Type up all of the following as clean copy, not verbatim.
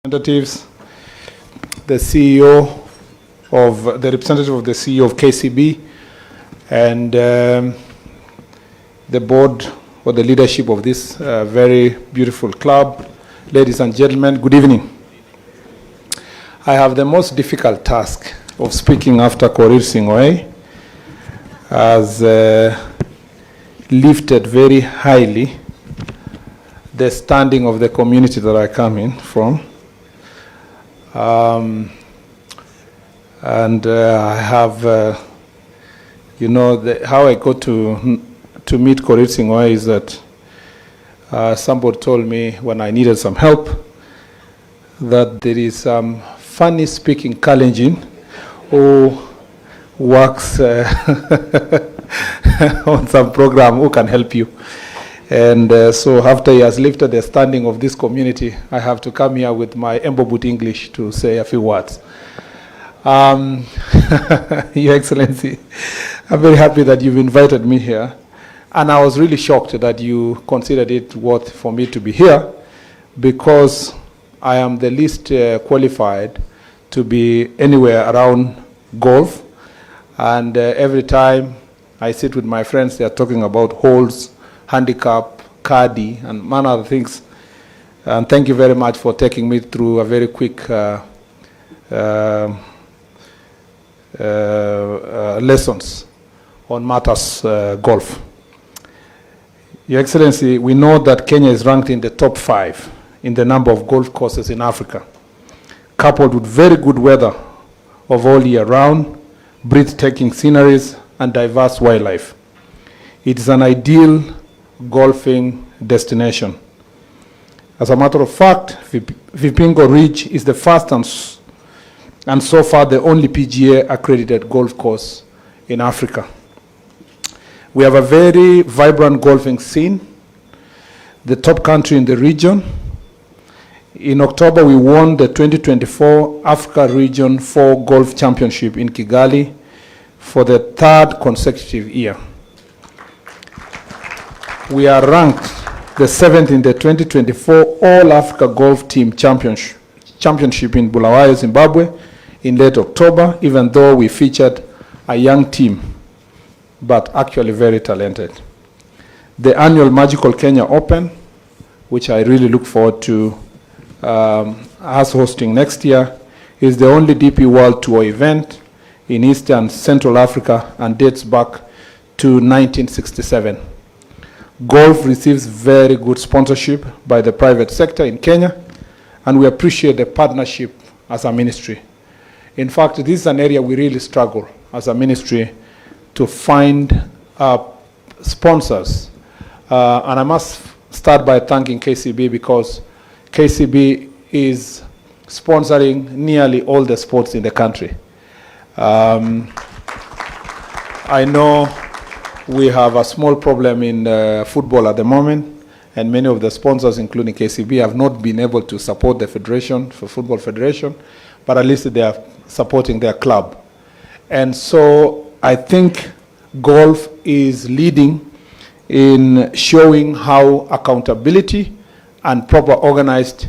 Representatives, the representative of the CEO of KCB, and the board or the leadership of this very beautiful club. Ladies and gentlemen, good evening. I have the most difficult task of speaking after Korir Sing'oei, has lifted very highly the standing of the community that I come in from. I have, how I got to meet Korir Sing'oei is that somebody told me when I needed some help that there is some funny speaking Kalenjin who works on some program who can help you. And so after he has lifted the standing of this community, I have to come here with my Embobut English to say a few words. Your Excellency, I'm very happy that you've invited me here. And I was really shocked that you considered it worth for me to be here, because I am the least qualified to be anywhere around golf. And every time I sit with my friends, they are talking about holes, handicap, caddy, and many other things. And thank you very much for taking me through a very quick lessons on matters golf. Your Excellency, we know that Kenya is ranked in the top 5 in the number of golf courses in Africa, coupled with very good weather of all year round, breathtaking sceneries, and diverse wildlife. It is an ideal golfing destination. As a matter of fact, Vipingo Ridge is the first and so far the only PGA accredited golf course in Africa. We have a very vibrant golfing scene, the top country in the region. In October, we won the 2024 Africa Region 4 Golf Championship in Kigali for the 3rd consecutive year. We are ranked the 7th in the 2024 All Africa Golf Team Championship in Bulawayo, Zimbabwe in late October, even though we featured a young team, but actually very talented. The annual Magical Kenya Open, which I really look forward to us hosting next year, is the only DP World Tour event in East and Central Africa and dates back to 1967. Golf receives very good sponsorship by the private sector in Kenya, and we appreciate the partnership as a ministry. In fact, this is an area we really struggle as a ministry to find sponsors. And I must start by thanking KCB, because KCB is sponsoring nearly all the sports in the country. I know we have a small problem in football at the moment, and many of the sponsors, including KCB, have not been able to support the Federation, for Football Federation, but at least they are supporting their club. And so I think golf is leading in showing how accountability and proper organized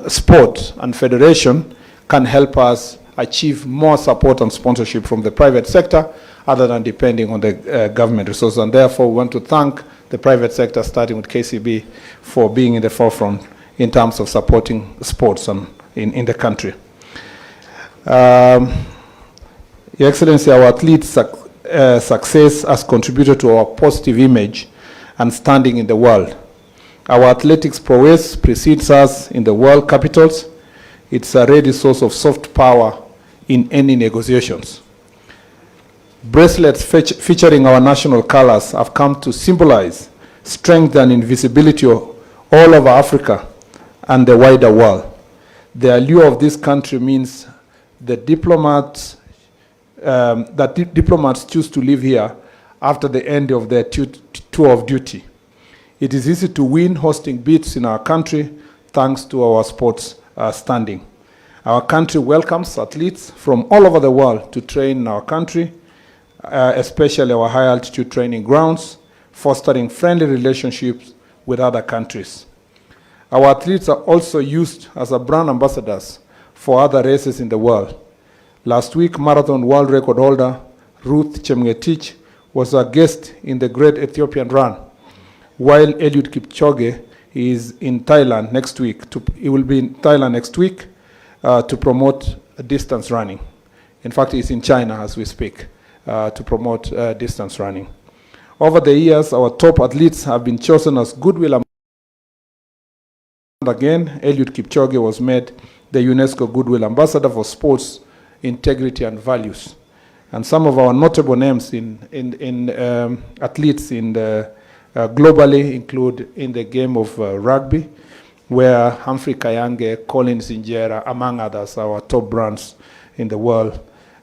sport and federation can help us achieve more support and sponsorship from the private sector, other than depending on the government resources. And therefore, we want to thank the private sector, starting with KCB, for being in the forefront in terms of supporting sports in the country. Your Excellency, our athletes' success has contributed to our positive image and standing in the world. Our athletics prowess precedes us in the world capitals. It's a ready source of soft power in any negotiations. Bracelets featuring our national colors have come to symbolize strength and invisibility all over Africa and the wider world. The allure of this country means that diplomats choose to live here after the end of their tour of duty. It is easy to win hosting bids in our country thanks to our sports standing. Our country welcomes athletes from all over the world to train in our country, especially our high altitude training grounds, fostering friendly relationships with other countries. Our athletes are also used as a brand ambassadors for other races in the world. Last week, marathon world record holder Ruth Chemgetich was a guest in the Great Ethiopian Run, while Eliud Kipchoge is in Thailand next week. He will be in Thailand next week to promote distance running. In fact, he's in China as we speak to promote distance running. Over the years, our top athletes have been chosen as goodwill ambassadors. Again, Eliud Kipchoge was made the UNESCO Goodwill Ambassador for Sports, Integrity and Values. And some of our notable names in athletes in the, globally include in the game of rugby, where Humphrey Kayange, Colin Sinjera, among others, are our top brands in the world.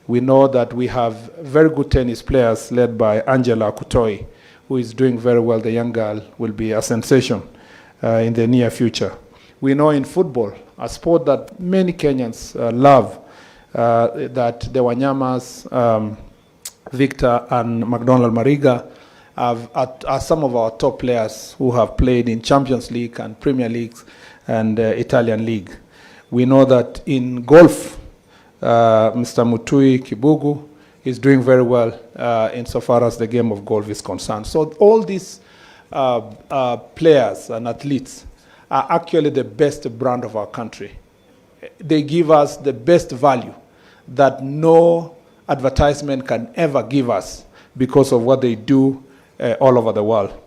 We know that we have very good tennis players led by Angela Kutoi, who is doing very well. The young girl will be a sensation in the near future. We know in football, a sport that many Kenyans love, that the Wanyamas, Victor and McDonald Mariga are some of our top players who have played in Champions League and Premier Leagues and Italian League. We know that in golf, Mr. Mutui Kibugu is doing very well insofar as the game of golf is concerned. So all these players and athletes are actually the best brand of our country. They give us the best value that no advertisement can ever give us because of what they do all over the world.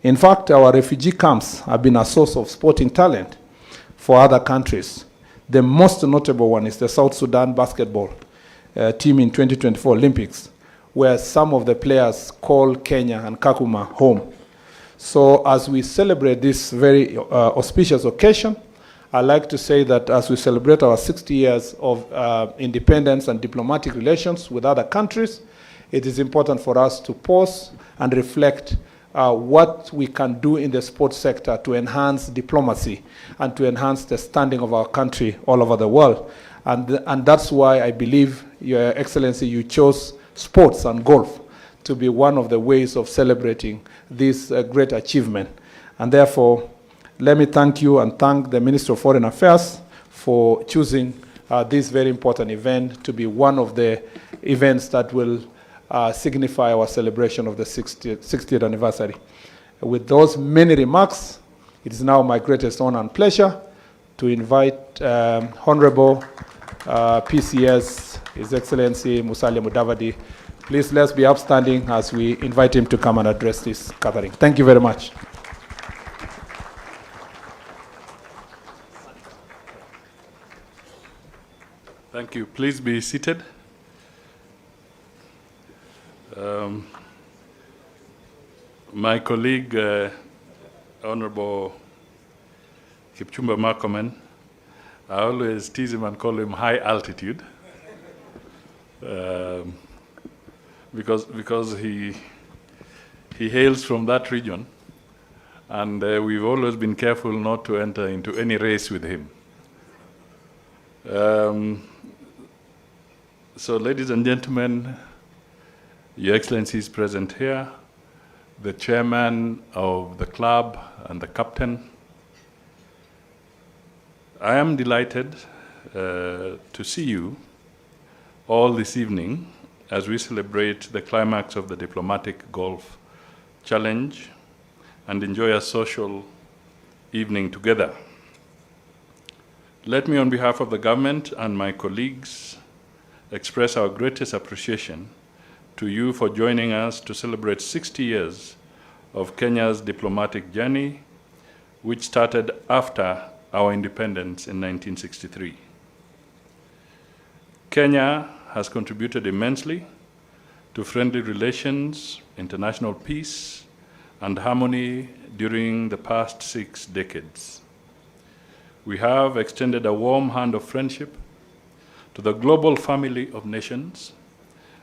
In fact, our refugee camps have been a source of sporting talent for other countries. The most notable one is the South Sudan basketball team in 2024 Olympics, where some of the players call Kenya and Kakuma home. So as we celebrate this very auspicious occasion, I'd like to say that as we celebrate our 60 years of independence and diplomatic relations with other countries, it is important for us to pause and reflect what we can do in the sports sector to enhance diplomacy and to enhance the standing of our country all over the world. And that's why I believe, Your Excellency, you chose sports and golf to be one of the ways of celebrating this great achievement. And therefore, let me thank you and thank the Minister of Foreign Affairs for choosing this very important event to be one of the events that will signify our celebration of the 60th anniversary. With those many remarks, it is now my greatest honor and pleasure to invite Honorable PCS, His Excellency Musalia Mudavadi. Please, let's be upstanding as we invite him to come and address this gathering. Thank you very much. Thank you. Please be seated. My colleague, Honorable Kipchumba Murkomen, I always tease him and call him high altitude because he hails from that region, and we've always been careful not to enter into any race with him. So, ladies and gentlemen, Your Excellencies present here, the chairman of the club and the captain, I am delighted to see you all this evening as we celebrate the climax of the Diplomatic Golf Challenge and enjoy a social evening together. Let me, on behalf of the government and my colleagues, express our greatest appreciation to you for joining us to celebrate 60 years of Kenya's diplomatic journey, which started after our independence in 1963. Kenya has contributed immensely to friendly relations, international peace, and harmony during the past 6 decades. We have extended a warm hand of friendship to the global family of nations,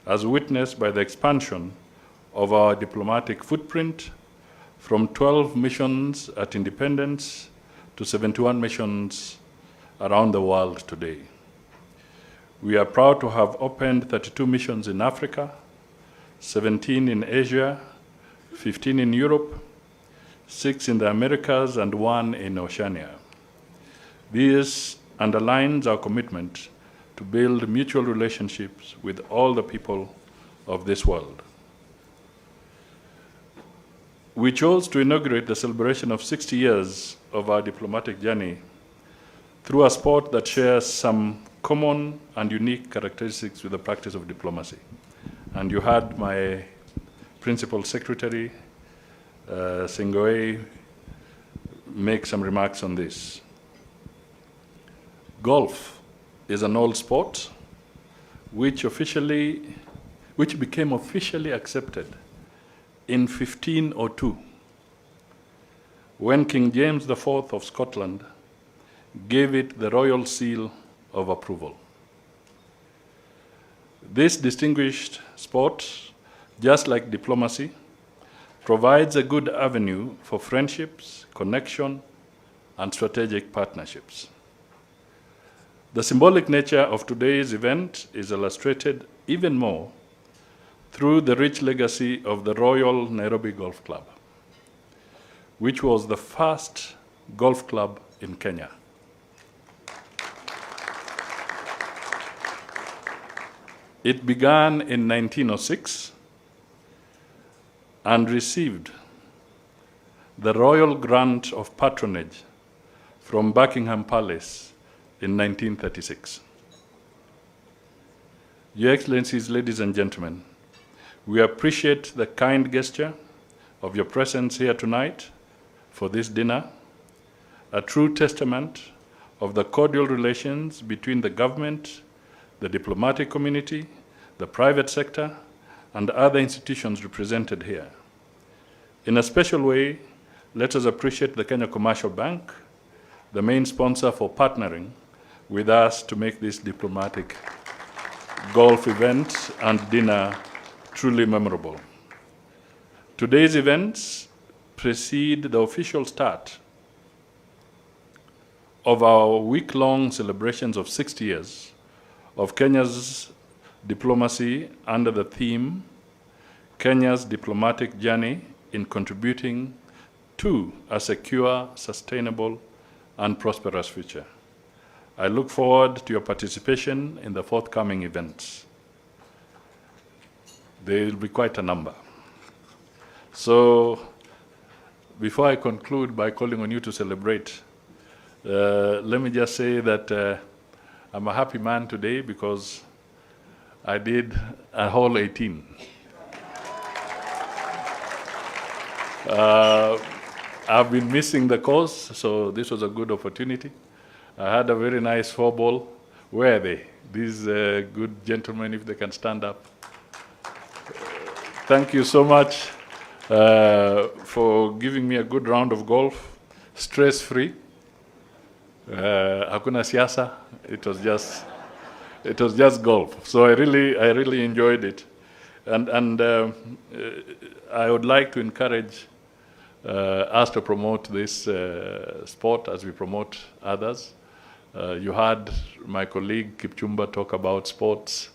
as witnessed by the expansion of our diplomatic footprint from 12 missions at independence to 71 missions around the world today. We are proud to have opened 32 missions in Africa, 17 in Asia, 15 in Europe, 6 in the Americas, and 1 in Oceania. This underlines our commitment to build mutual relationships with all the people of this world. We chose to inaugurate the celebration of 60 years of our diplomatic journey through a sport that shares some common and unique characteristics with the practice of diplomacy. And you heard my Principal Secretary, Singoe, make some remarks on this. Golf is an old sport which became officially accepted in 1502, when King James IV of Scotland gave it the royal seal of approval. This distinguished sport, just like diplomacy, provides a good avenue for friendships, connection, and strategic partnerships. The symbolic nature of today's event is illustrated even more through the rich legacy of the Royal Nairobi Golf Club, which was the first golf club in Kenya. It began in 1906 and received the royal grant of patronage from Buckingham Palace in 1936. Your Excellencies, ladies and gentlemen, we appreciate the kind gesture of your presence here tonight for this dinner, a true testament of the cordial relations between the government, the diplomatic community, the private sector, and other institutions represented here. In a special way, let us appreciate the Kenya Commercial Bank, the main sponsor, for partnering with us to make this diplomatic golf event and dinner truly memorable. Today's events precede the official start of our week-long celebrations of 60 years of Kenya's diplomacy under the theme, Kenya's Diplomatic Journey in Contributing to a Secure, Sustainable, and Prosperous Future. I look forward to your participation in the forthcoming events. There will be quite a number. So, before I conclude by calling on you to celebrate, let me just say that I'm a happy man today because I did a whole 18. I've been missing the course, so this was a good opportunity. I had a very nice 4-ball. Where are they? These good gentlemen, if they can stand up. Thank you so much for giving me a good round of golf, stress-free. Hakuna siasa. It was just golf. So I really enjoyed it, and I would like to encourage us to promote this sport as we promote others. You heard my colleague Kipchumba talk about sports,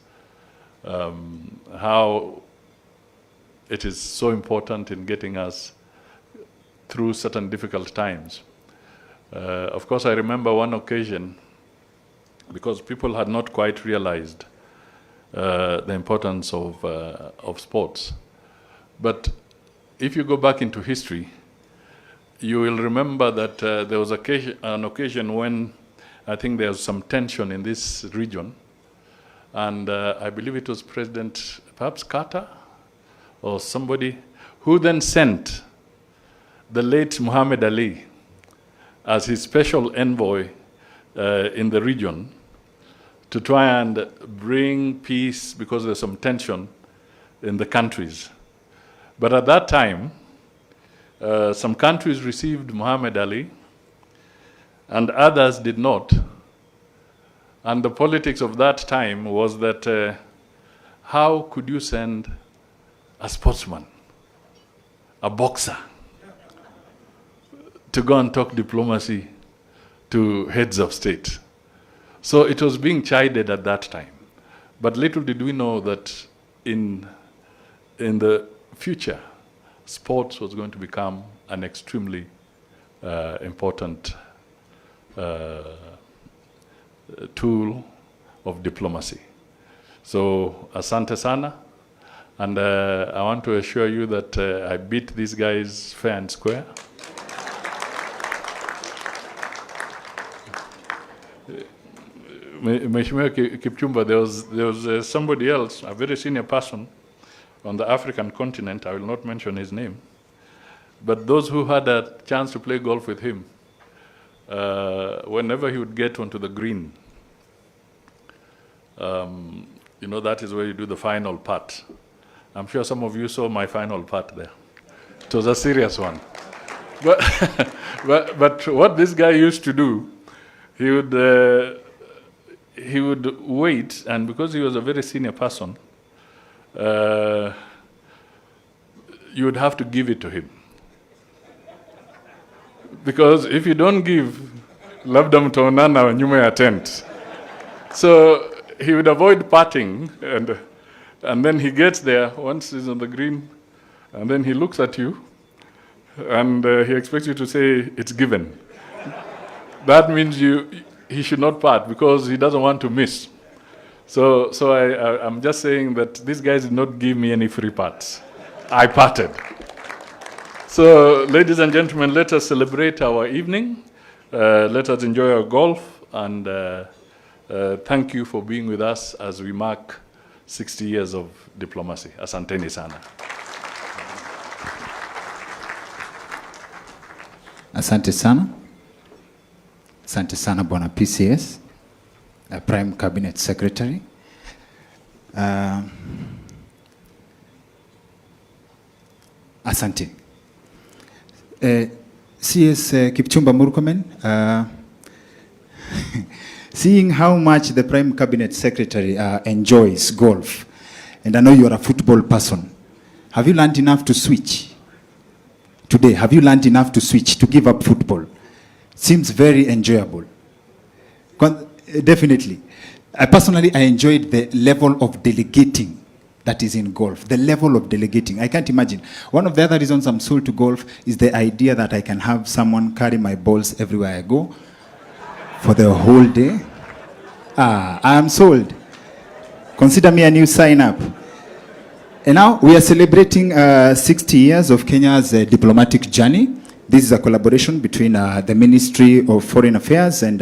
how it is so important in getting us through certain difficult times. Of course, I remember one occasion, because people had not quite realized the importance of sports. But if you go back into history, you will remember that there was an occasion when I think there was some tension in this region, and I believe it was President, perhaps Carter, or somebody, who then sent the late Muhammad Ali as his special envoy in the region to try and bring peace, because there's some tension in the countries. But at that time, some countries received Muhammad Ali and others did not. And the politics of that time was that how could you send a sportsman, a boxer, to go and talk diplomacy to heads of state? So it was being chided at that time. But little did we know that in the future, sports was going to become an extremely important tool of diplomacy. So, asante sana. And I want to assure you that I beat these guys fair and square. Mheshimiwa Kipchumba, there was somebody else, a very senior person on the African continent, I will not mention his name, but those who had a chance to play golf with him, whenever he would get onto the green, you know, that is where you do the final putt. I'm sure some of you saw my final putt there. It was a serious one. But what this guy used to do, he would wait, and because he was a very senior person, you would have to give it to him. Because if you don't give, labda mtaonana nyuma ya tent. So he would avoid putting, and then he gets there once he's on the green, and then he looks at you, and he expects you to say, it's given. That means he should not putt because he doesn't want to miss. So I'm just saying that these guys did not give me any free putts. I putted. So, ladies and gentlemen, let us celebrate our evening. Let us enjoy our golf, and thank you for being with us as we mark 60 years of diplomacy. Asanteni sana. Asante sana. Asante sana Bwana PCS, Prime Cabinet Secretary. Asante. CS Kipchumba Murkomen, seeing how much the Prime Cabinet Secretary enjoys golf, and I know you are a football person, have you learned enough to switch? Today, have you learned enough to switch, to give up football? Seems very enjoyable. Definitely. Personally, I enjoyed the level of delegating that is in golf. The level of delegating. I can't imagine. One of the other reasons I'm sold to golf is the idea that I can have someone carry my balls everywhere I go for the whole day. I am sold. Consider me a new sign-up. And now we are celebrating 60 years of Kenya's diplomatic journey. This is a collaboration between the Ministry of Foreign Affairs and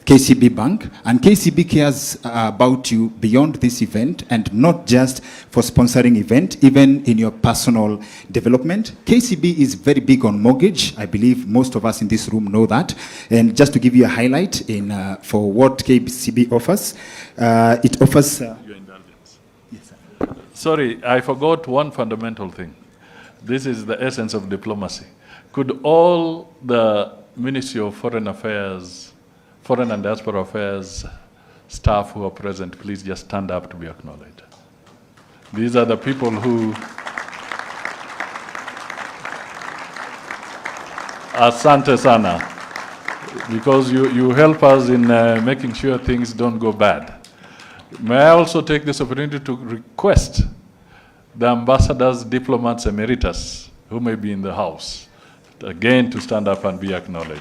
KCB Bank. And KCB cares about you beyond this event, and not just for sponsoring event, even in your personal development. KCB is very big on mortgage. I believe most of us in this room know that. And just to give you a highlight for what KCB offers, it offers... Your indulgence. Yes, sir. Sorry, I forgot one fundamental thing. This is the essence of diplomacy. Could all the Ministry of Foreign Affairs, Foreign and Diaspora Affairs staff who are present please just stand up to be acknowledged? These are the people who... Asante sana, because you help us in making sure things don't go bad. May I also take this opportunity to request the ambassadors, diplomats, emeritus, who may be in the house, again to stand up and be acknowledged.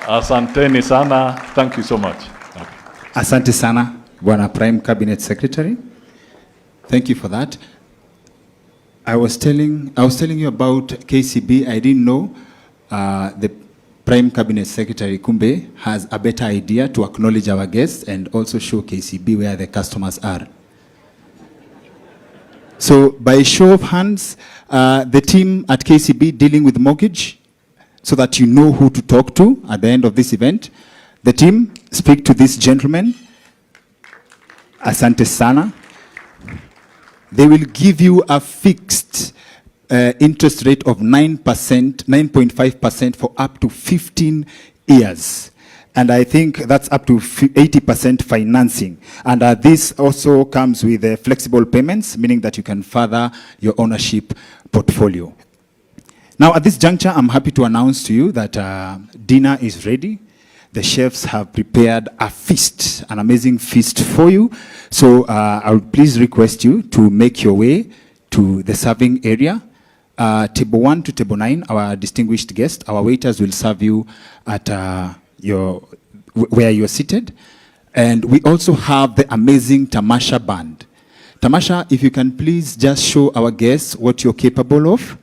Asanteni sana. Thank you so much. Okay. Asante sana, Bwana Prime Cabinet Secretary. Thank you for that. I was telling you about KCB. I didn't know the Prime Cabinet Secretary Kumbe has a better idea to acknowledge our guests and also show KCB where the customers are. So by show of hands, the team at KCB dealing with mortgage, so that you know who to talk to at the end of this event. The team, speak to this gentleman. Asante sana. They will give you a fixed interest rate of 9%, 9.5% for up to 15 years. And I think that's up to 80% financing. And this also comes with flexible payments, meaning that you can further your ownership portfolio. Now, at this juncture, I'm happy to announce to you that dinner is ready. The chefs have prepared a feast, an amazing feast for you. So I would please request you to make your way to the serving area. Table 1 to table 9, our distinguished guest, our waiters will serve you at where you're seated. And we also have the amazing Tamasha band. Tamasha, if you can please just show our guests what you're capable of.